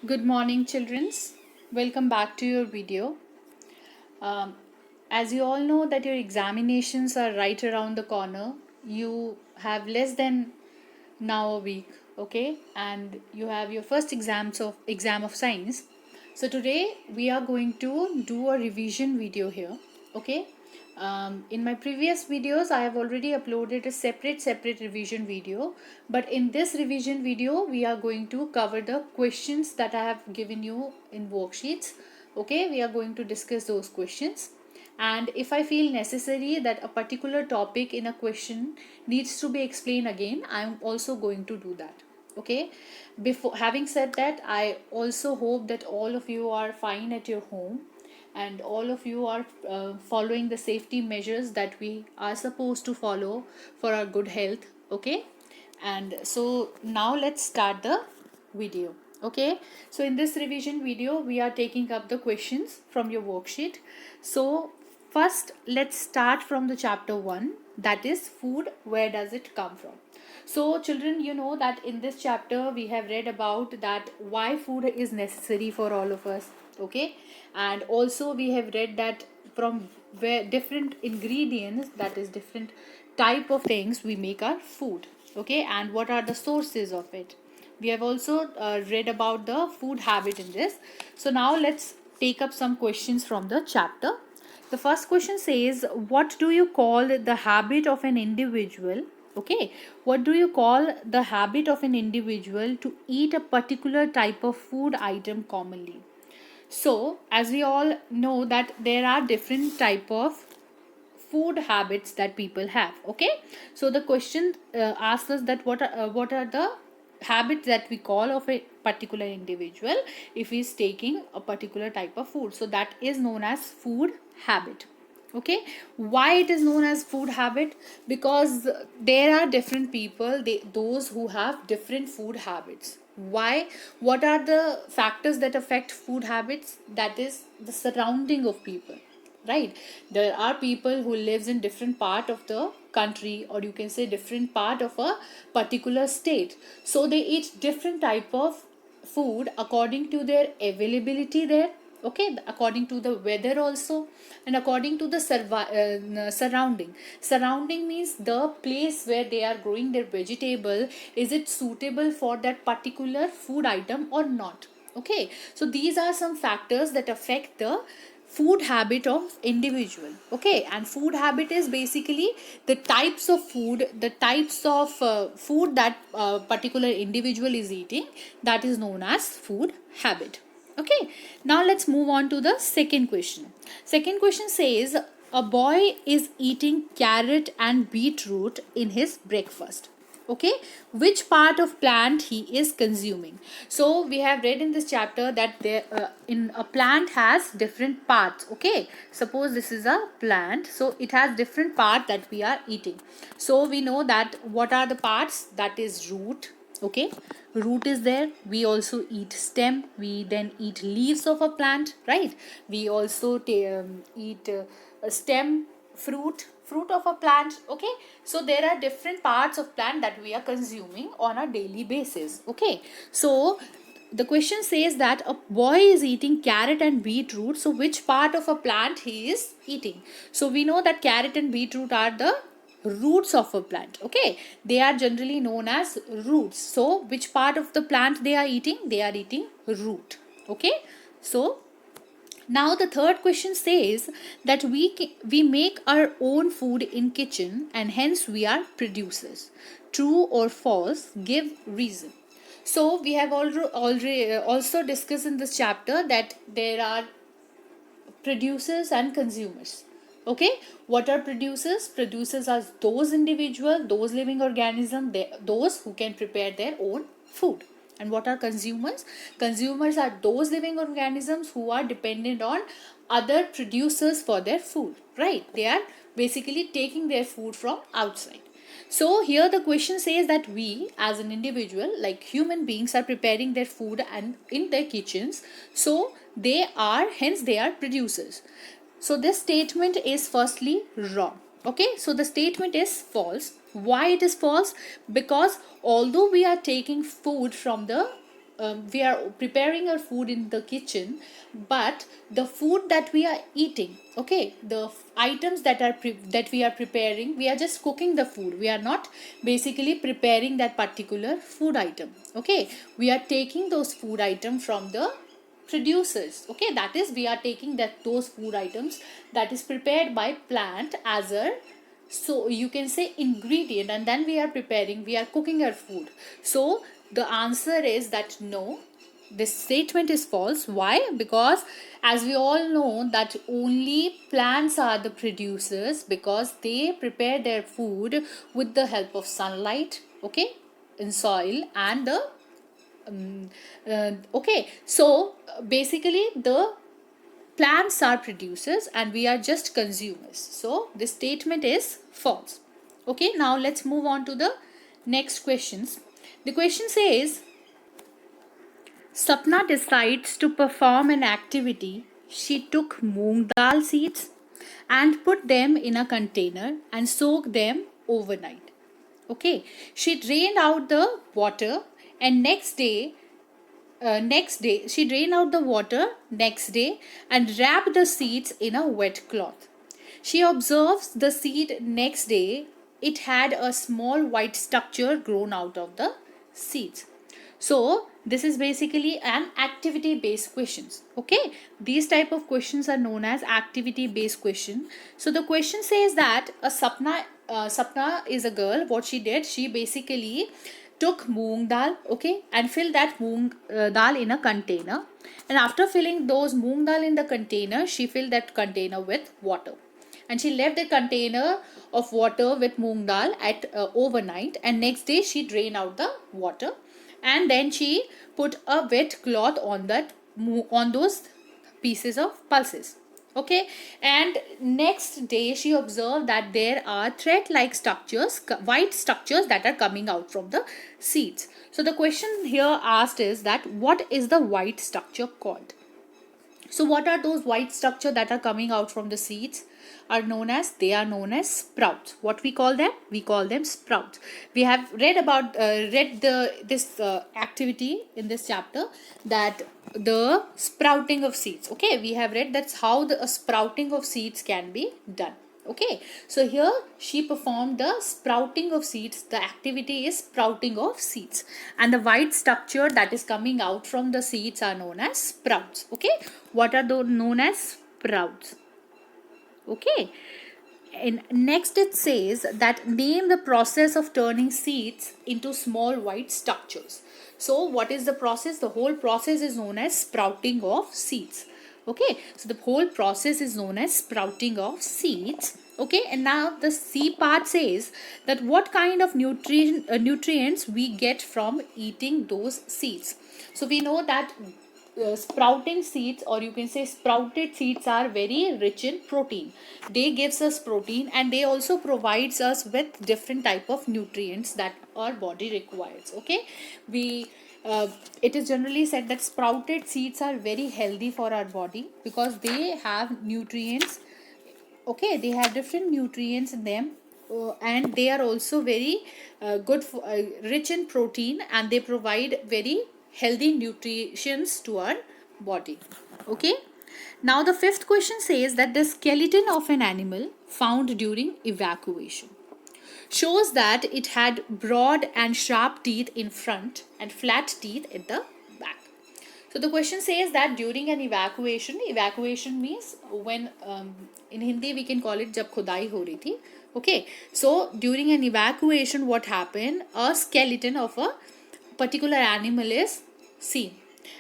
Good morning, childrens. Welcome back to your video. Um, as you all know that your examinations are right around the corner, you have less than now a week, okay, and you have your first exam of science. So today we are going to do a revision video here, okay. In my previous videos I have already uploaded a separate revision video, but in this revision video we are going to cover the questions that I have given you in worksheets. Okay, we are going to discuss those questions, and if I feel necessary that a particular topic in a question needs to be explained again, I'm also going to do that. Okay, before having said that, I also hope that all of you are fine at your home and all of you are following the safety measures that we are supposed to follow for our good health. Okay, and so now let's start the video. Okay, so in this revision video we are taking up the questions from your worksheet. So first let's start from the chapter 1, that is food, where does it come from. So children, you know that in this chapter we have read about that why food is necessary for all of us. Okay, and also we have read that from where different ingredients, that is different type of things we make our food. Okay, and what are the sources of it. We have also read about the food habit in this. So now let's take up some questions from the chapter. The first question says, what do you call the habit of an individual? Okay, what do you call the habit of an individual to eat a particular type of food item commonly? So as we all know that there are different type of food habits that people have. Okay, so the question asks us that what are the habits that we call of a particular individual if he is taking a particular type of food, so that is known as food habit. Okay, why it is known as food habit? Because there are different people, those who have different food habits. Why? What are the factors that affect food habits? That is the surrounding of people, right? There are people who lives in different part of the country, or you can say different part of a particular state, so they eat different type of food according to their availability there. Okay, according to the weather also, and according to the surrounding means the place where they are growing their vegetable, is it suitable for that particular food item or not. Okay, so these are some factors that affect the food habit of individual. Okay, and food habit is basically the types of food, the types of food that particular individual is eating, that is known as food habit. Okay, now let's move on to the second question. Second question says, a boy is eating carrot and beetroot in his breakfast. Okay, which part of plant he is consuming? So we have read in this chapter that there in a plant has different parts. Okay, suppose this is a plant, so it has different part that we are eating. So we know that what are the parts, that is root. Okay, root is there. We also eat stem, we then eat leaves of a plant, right? We also eat a stem, fruit of a plant. Okay, so there are different parts of plant that we are consuming on a daily basis. Okay, so the question says that a boy is eating carrot and beetroot, so which part of a plant he is eating? So we know that carrot and beetroot are the roots of a plant. Okay, they are generally known as roots. So which part of the plant they are eating? They are eating root. Okay, so now the third question says that we make our own food in kitchen and hence we are producers. True or false? Give reason. So we have already also discussed in this chapter that there are producers and consumers. Okay, what are producers? Producers are those individual, those living organism, those who can prepare their own food. And what are consumers? Consumers are those living organisms who are dependent on other producers for their food, right? They are basically taking their food from outside. So here the question says that we as an individual, like human beings, are preparing their food and in their kitchens, so they are producers. So this statement is firstly wrong. Okay, so the statement is false. Why it is false? Because although we are taking food from the we are preparing our food in the kitchen, but the food that we are eating, okay, the items that are that we are preparing, we are just cooking the food, we are not basically preparing that particular food item. Okay, we are taking those food items from the producers. Okay, that is, we are taking that those food items that is prepared by plant as a, so you can say, ingredient, and then we are preparing, we are cooking our food. So the answer is that no, this statement is false. Why? Because as we all know that only plants are the producers, because they prepare their food with the help of sunlight, okay, in soil, and the okay, so basically the plants are producers and we are just consumers. So this statement is false. Okay, now let's move on to the next questions. The question says, Sapna decides to perform an activity. She took moong dal seeds and put them in a container and soaked them overnight. Okay, she drained out the water, and next day she drained out the water next day and wrapped the seeds in a wet cloth. She observes the seed next day. It had a small white structure grown out of the seeds. So this is basically an activity based questions. Okay, these type of questions are known as activity based question. So the question says that a Sapna is a girl. What she did, she basically took moong dal, okay, and filled that moong dal in a container, and after filling those moong dal in the container, she filled that container with water, and she left the container of water with moong dal at overnight, and next day she drained out the water, and then she put a wet cloth on that, on those pieces of pulses. Okay, and next day she observed that there are thread like structures, white structures that are coming out from the seeds. So the question here asked is that what is the white structure called? So what are those white structure that are coming out from the seeds? They are known as sprouts. What we call them? We call them sprouts. We have read about this activity in this chapter, that the sprouting of seeds. Okay, we have read that's how the sprouting of seeds can be done. Okay, so here she performed the sprouting of seeds. The activity is sprouting of seeds, and the white structure that is coming out from the seeds are known as sprouts. Okay, what are those known as sprouts? Okay, and next it says that name the process of turning seeds into small white structures. So what is the process? The whole process is known as sprouting of seeds. Okay, so the whole process is known as sprouting of seeds. Okay, and now the C part says that what kind of nutrients we get from eating those seeds. So we know that sprouting seeds, or you can say sprouted seeds, are very rich in protein. They gives us protein, and they also provides us with different type of nutrients that our body requires. Okay, we it is generally said that sprouted seeds are very healthy for our body because they have nutrients. Okay, they have different nutrients in them, and they are also very good for, rich in protein, and they provide very healthy nutritions to our body. Okay, now the fifth question says that the skeleton of an animal found during evacuation shows that it had broad and sharp teeth in front and flat teeth at the back. So the question says that during an evacuation means when, in Hindi we can call it jab khudai ho rahi thi. Okay, so during an evacuation, what happened? A skeleton of a particular animal is seen,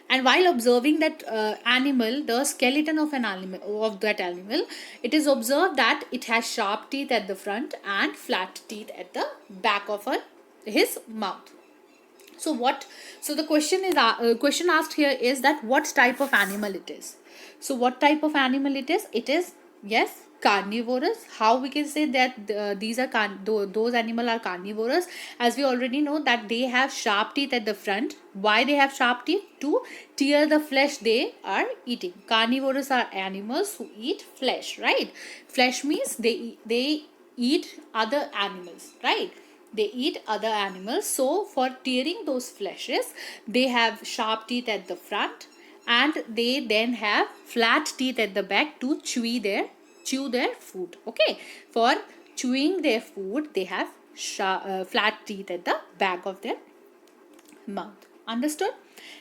and while observing that animal, the skeleton of that animal, it is observed that it has sharp teeth at the front and flat teeth at the back of his mouth. So what? So the question asked here is that what type of animal it is. So what type of animal it is? It is, yes, carnivorous. How we can say that these are those animal are carnivorous? As we already know that they have sharp teeth at the front. Why they have sharp teeth? To tear the flesh they are eating. Carnivorous are animals who eat flesh, right? Flesh means they eat other animals, right? they eat other animals. So for tearing those fleshes, they have sharp teeth at the front, and they then have flat teeth at the back to chew their food. Okay, for chewing their food, they have flat teeth at the back of their mouth. Understood?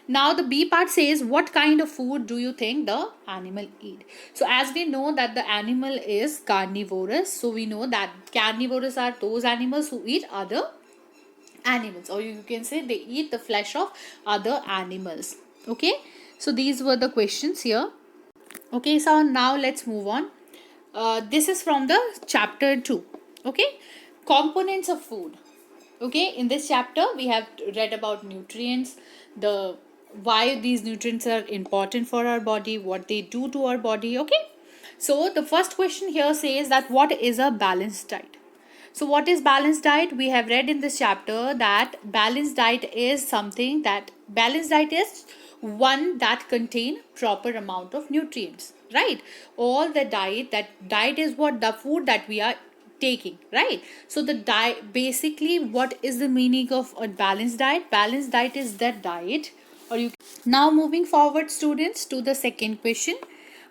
Now the B part says, what kind of food do you think the animal eat? So as we know that the animal is carnivorous, so we know that carnivores are those animals who eat other animals, or you can say they eat the flesh of other animals. Okay, so these were the questions here. Okay, so now let's move on. This is from the chapter 2. Okay, components of food. Okay, in this chapter we have read about nutrients, the why these nutrients are important for our body, what they do to our body. Okay, so the first question here says that what is a balanced diet? So what is balanced diet? We have read in this chapter that balanced diet is one that contain proper amount of nutrients, right? All the diet is what the food that we are taking, right? So the diet, basically, what is the meaning of a balanced diet? Balanced diet is that diet, or you now moving forward, students, to the second question.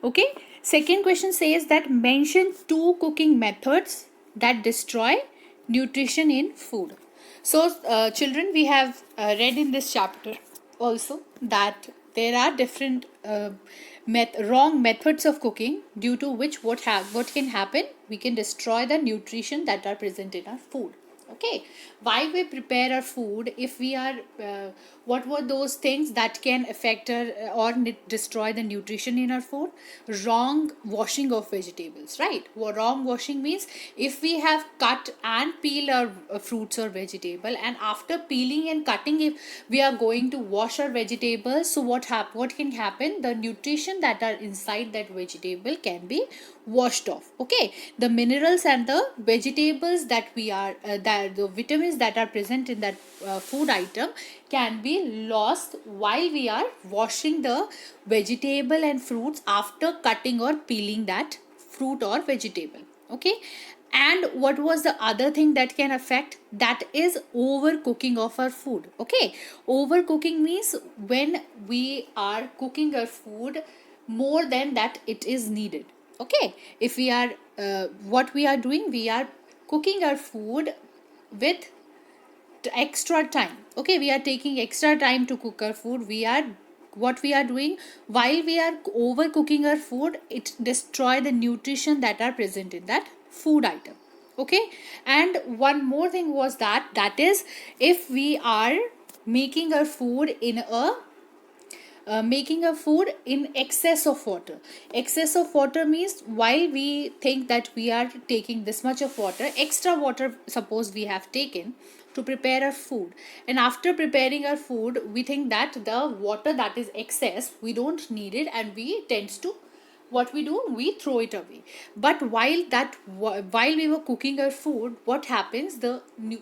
Okay, second question says that mention 2 cooking methods that destroy nutrition in food. So children, we have read in this chapter also that there are different wrong methods of cooking, due to which what can happen, we can destroy the nutrition that are present in our food. Okay, why we prepare our food? If we are what were those things that can affect or destroy the nutrition in our food? Wrong washing of vegetables, right? Wrong washing means if we have cut and peel our fruits or vegetable, and after peeling and cutting, if we are going to wash our vegetables, so what can happen? The nutrition that are inside that vegetable can be washed off. Okay, the minerals and the vegetables that we are that the vitamins that are present in that food item can be lost while we are washing the vegetable and fruits after cutting or peeling that fruit or vegetable. Okay, and what was the other thing that can affect? That is overcooking of our food. Okay, overcooking means when we are cooking our food more than that it is needed. Okay, if we are what we are doing, we are cooking our food with extra time. Okay, we are taking extra time to cook our food. What we are doing, while we are overcooking our food, it destroy the nutrition that are present in that food item. Okay, and one more thing was that is, if we are making our food in a making a food in excess of water. Excess of water means while we think that we are taking this much of water, extra water suppose we have taken to prepare our food, and after preparing our food we think that the water that is excess we don't need it, and we tends to, what we do, we throw it away. But while we were cooking our food, what happens,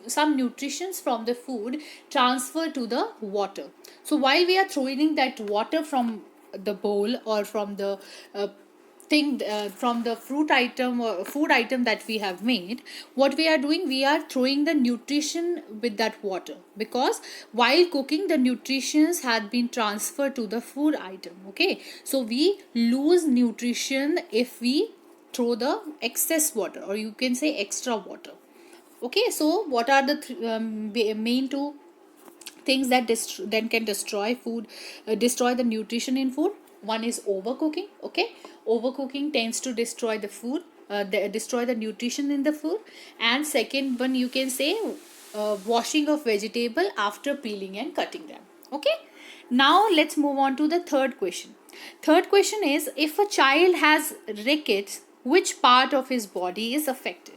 some nutritions from the food transfer to the water. So while we are throwing that water from the bowl or from the thing from the fruit item or food item that we have made, what we are doing, we are throwing the nutrition with that water, because while cooking the nutritions had been transferred to the food item. Okay, so we lose nutrition if we throw the excess water, or you can say extra water. Okay, so what are the main two things that then can destroy food, destroy the nutrition in food? One is overcooking. Okay, overcooking tends to destroy the food, destroy the nutrition in the food. And second one, you can say washing of vegetable after peeling and cutting them. Okay, now let's move on to the third question. Third question is, if a child has rickets, which part of his body is affected?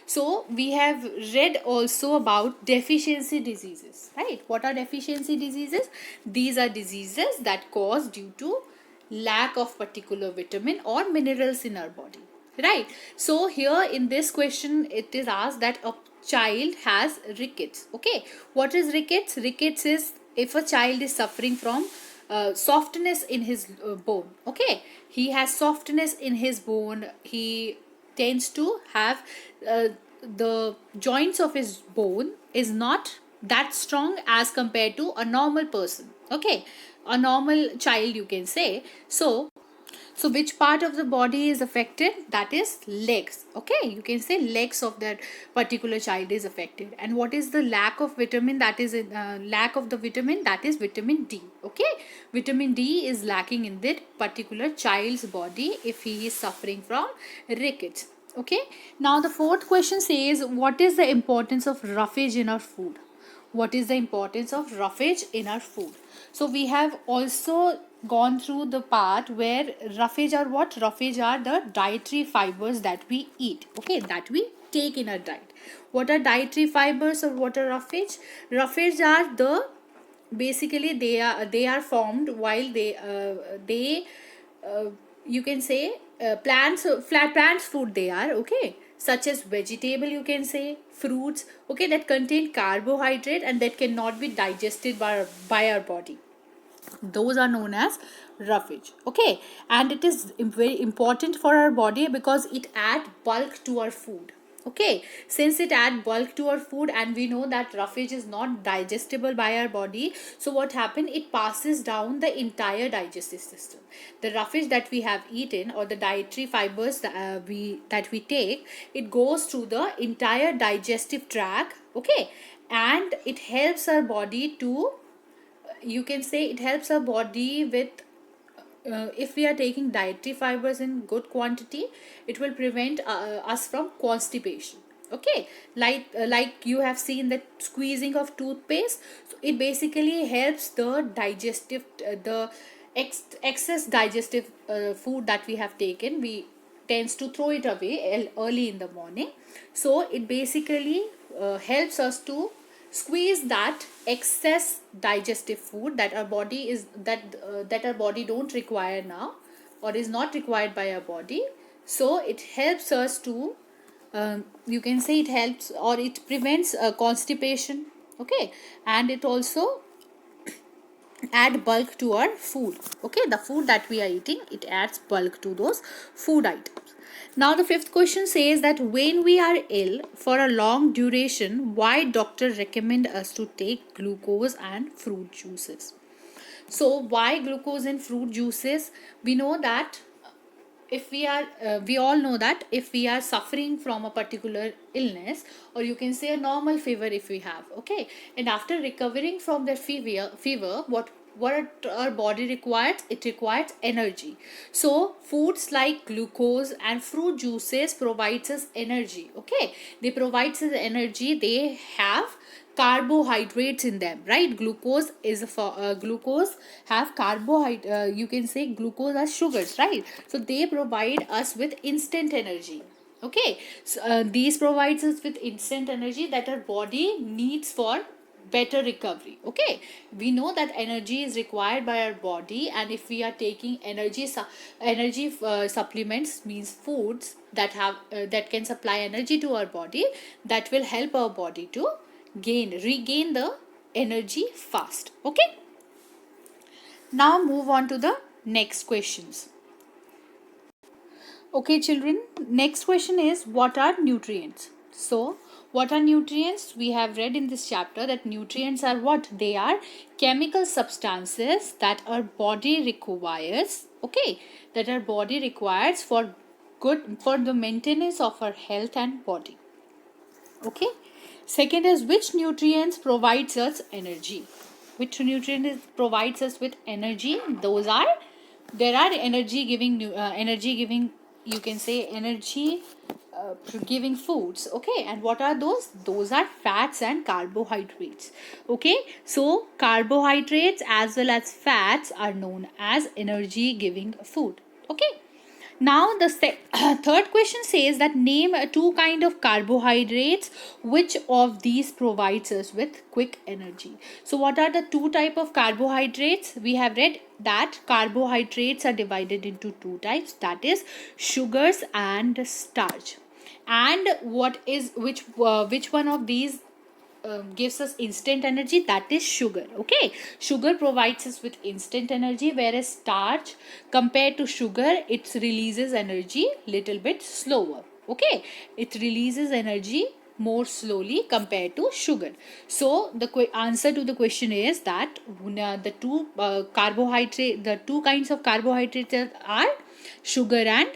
So we have read also about deficiency diseases, right? What are deficiency diseases? These are diseases that cause due to lack of particular vitamin or minerals in our body, right? So here in this question it is asked that a child has rickets. Okay, what is rickets? Rickets is if a child is suffering from softness in his bone. Okay, he has softness in his bone, he tends to have the joints of his bone is not that strong as compared to a normal person. Okay, a normal child, you can say. So which part of the body is affected? That is legs. Okay, you can say legs of that particular child is affected. And what is the lack of vitamin? That is lack of the vitamin, that is vitamin D. Okay, vitamin D is lacking in that particular child's body if he is suffering from rickets. Okay, now the fourth question says, what is the importance of roughage in our food? What is the importance of roughage in our food? So we have also gone through the part where roughage are what? Roughage are the dietary fibers that we eat, okay, that we take in our diet. What are dietary fibers or what are roughage? Roughage are the, basically they are formed while they you can say plants, flat plants food they are, okay, such as vegetable, you can say fruits, okay, that contain carbohydrate and that cannot be digested by our body. Those are known as roughage. Okay, and it is very important for our body because it add bulk to our food. Okay, since it add bulk to our food and we know that roughage is not digestible by our body, so what happen, it passes down the entire digestive system. The roughage that we have eaten or the dietary fibers that we take, it goes through the entire digestive tract. Okay, and it helps our body to, you can say it helps our body with, if we are taking dietary fibers in good quantity, it will prevent us from constipation. Okay, like you have seen that squeezing of toothpaste, so it basically helps the digestive the excess digestive food that we have taken, we tends to throw it away early in the morning. So it basically helps us to squeeze that excess digestive food that our body is that our body don't require now or is not required by our body. So it helps us to, you can say it helps or it prevents constipation. Okay, and it also add bulk to our food. Okay, the food that we are eating, it adds bulk to those food items. Now the fifth question says that when we are ill for a long duration, why doctor recommend us to take glucose and fruit juices? So why glucose and fruit juices? We know that if we are we all know that if we are suffering from a particular illness, or you can say a normal fever if we have, okay, and after recovering from the fever, what our body requires, it requires energy. So foods like glucose and fruit juices provides us energy. Okay, they provides us energy, they have carbohydrates in them, right? Glucose is glucose have carbohydrate, you can say glucose as sugars, right? So they provide us with instant energy. Okay, so these provides us with instant energy that our body needs for better recovery. Okay, we know that energy is required by our body, and if we are taking energy supplements, means foods that have that can supply energy to our body, that will help our body to regain the energy fast. Okay, now move on to the next questions. Okay, children, next question is, what are nutrients? So what are nutrients? We have read in this chapter that nutrients are what? They are chemical substances that our body requires. Okay, that our body requires for the maintenance of our health and body. Okay, second is, which nutrients provides us energy? Which provides us with energy? Those are, there are energy giving, you can say energy giving foods. Okay, and what are those? Those are fats and carbohydrates. Okay, so carbohydrates as well as fats are known as energy giving food. Okay, now the third question says that name two kind of carbohydrates, which of these provides us with quick energy. So what are the two type of carbohydrates? We have read that carbohydrates are divided into two types, that is sugars and starch. And what is which one of these gives us instant energy? That is sugar. Okay, sugar provides us with instant energy, whereas starch, compared to sugar, it releases energy little bit slower. Okay, it releases energy more slowly compared to sugar. So the answer to the question is that the two kinds of carbohydrates are sugar and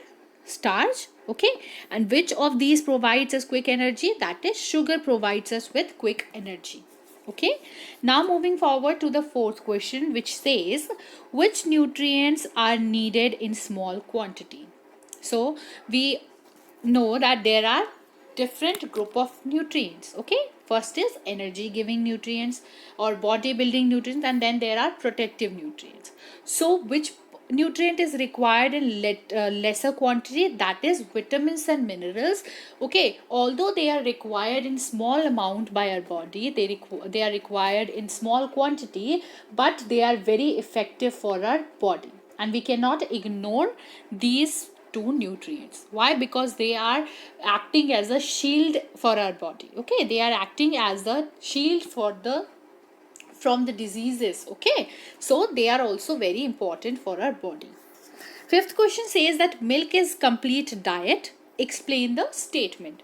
starch. Okay, and which of these provides us quick energy? That is, sugar provides us with quick energy. Okay, now moving forward to the fourth question, which says which nutrients are needed in small quantity. So we know that there are different group of nutrients. Okay, first is energy giving nutrients or body building nutrients, and then there are protective nutrients. So which nutrient is required in lesser quantity? That is vitamins and minerals. Okay, although they are required in small amount by our body, they are required in small quantity, but they are very effective for our body, and we cannot ignore these two nutrients. Why? Because they are acting as a shield for our body. Okay, they are acting as a shield for the from the diseases. Okay, so they are also very important for our body. Fifth question says that milk is complete diet. Explain the statement.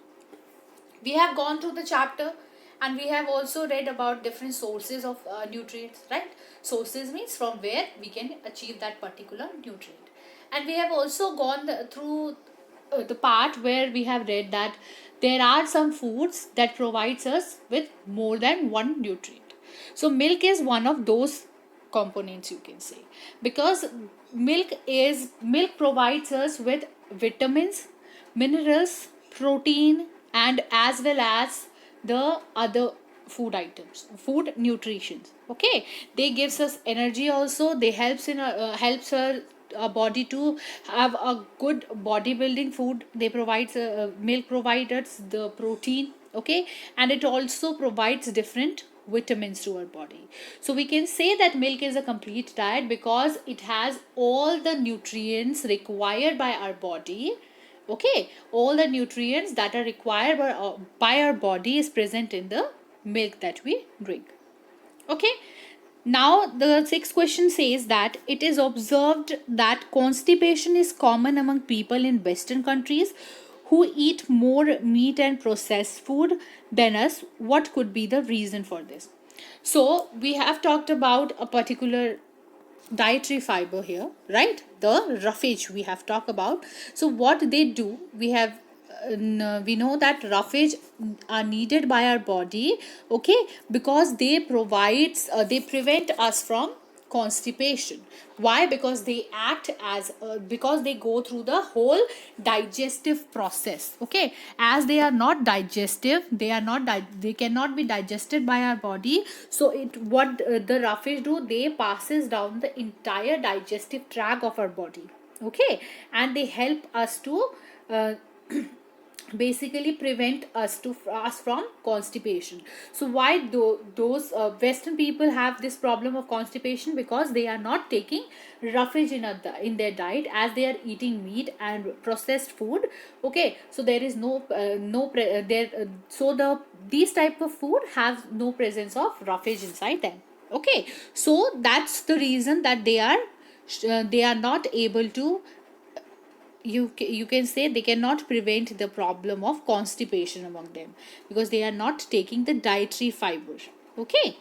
We have gone through the chapter, and we have also read about different sources of nutrients, right? Sources means from where we can achieve that particular nutrient. And we have also gone through the part where we have read that there are some foods that provides us with more than one nutrient. So milk is one of those components, you can say, because milk provides us with vitamins, minerals, protein, and as well as the other food nutritions. Okay, they gives us energy also. They helps our body to have a good bodybuilding food. They provides milk provides the protein. Okay, and it also provides different vitamins to our body. So we can say that milk is a complete diet because it has all the nutrients required by our body. Okay, all the nutrients that are required by our body is present in the milk that we drink. Okay, now the sixth question says that it is observed that constipation is common among people in western countries who eat more meat and processed food than us. What could be the reason for this? So we have talked about a particular dietary fiber here, right? The roughage we have talked about. So what they do, we know that roughage are needed by our body. Okay, because they prevent us from constipation. Why? Because they act as because they go through the whole digestive process. Okay, as they are not digestive, they cannot be digested by our body. So it what the roughage do, they passes down the entire digestive tract of our body. Okay, and they help us to uh, basically prevent us from constipation. So why those western people have this problem of constipation? Because they are not taking roughage in their diet, as they are eating meat and processed food. Okay, so there is so these type of food have no presence of roughage inside them. Okay, so that's the reason that they are not able to, you can say, they cannot prevent the problem of constipation among them, because they are not taking the dietary fiber. Okay,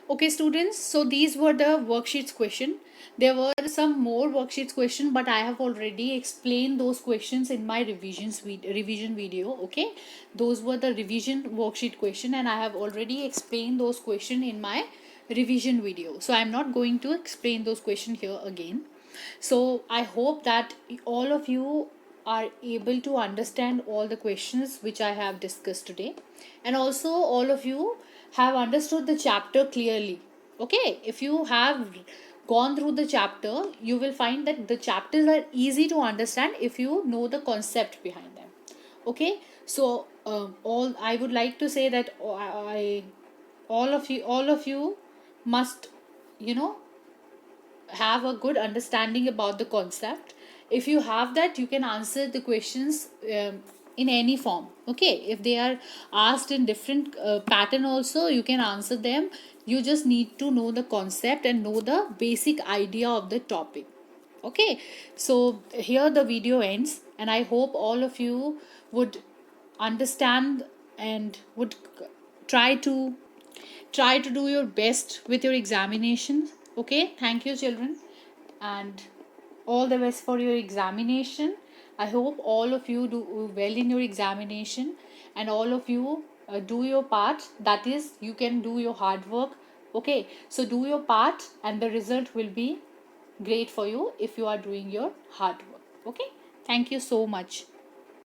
okay students, so these were the worksheets question. There were some more worksheets question, but I have already explained those questions in my revision video. Okay, those were the revision worksheet question, and I have already explained those question in my revision video, so I'm not going to explain those question here again. So I hope that all of you are able to understand all the questions which I have discussed today, and also all of you have understood the chapter clearly. Okay, if you have gone through the chapter, you will find that the chapters are easy to understand if you know the concept behind them. Okay, so all I would like to say that all of you must, you know, have a good understanding about the concept. If you have that, you can answer the questions in any form. Okay, if they are asked in different pattern also, you can answer them. You just need to know the concept and know the basic idea of the topic. Okay, so here the video ends, and I hope all of you would understand and would try to do your best with your examinations. Okay, thank you, children, and all the best for your examination. I hope all of you do well in your examination, and all of you do your part. That is, you can do your hard work. Okay, so do your part, and the result will be great for you if you are doing your hard work. Okay, thank you so much.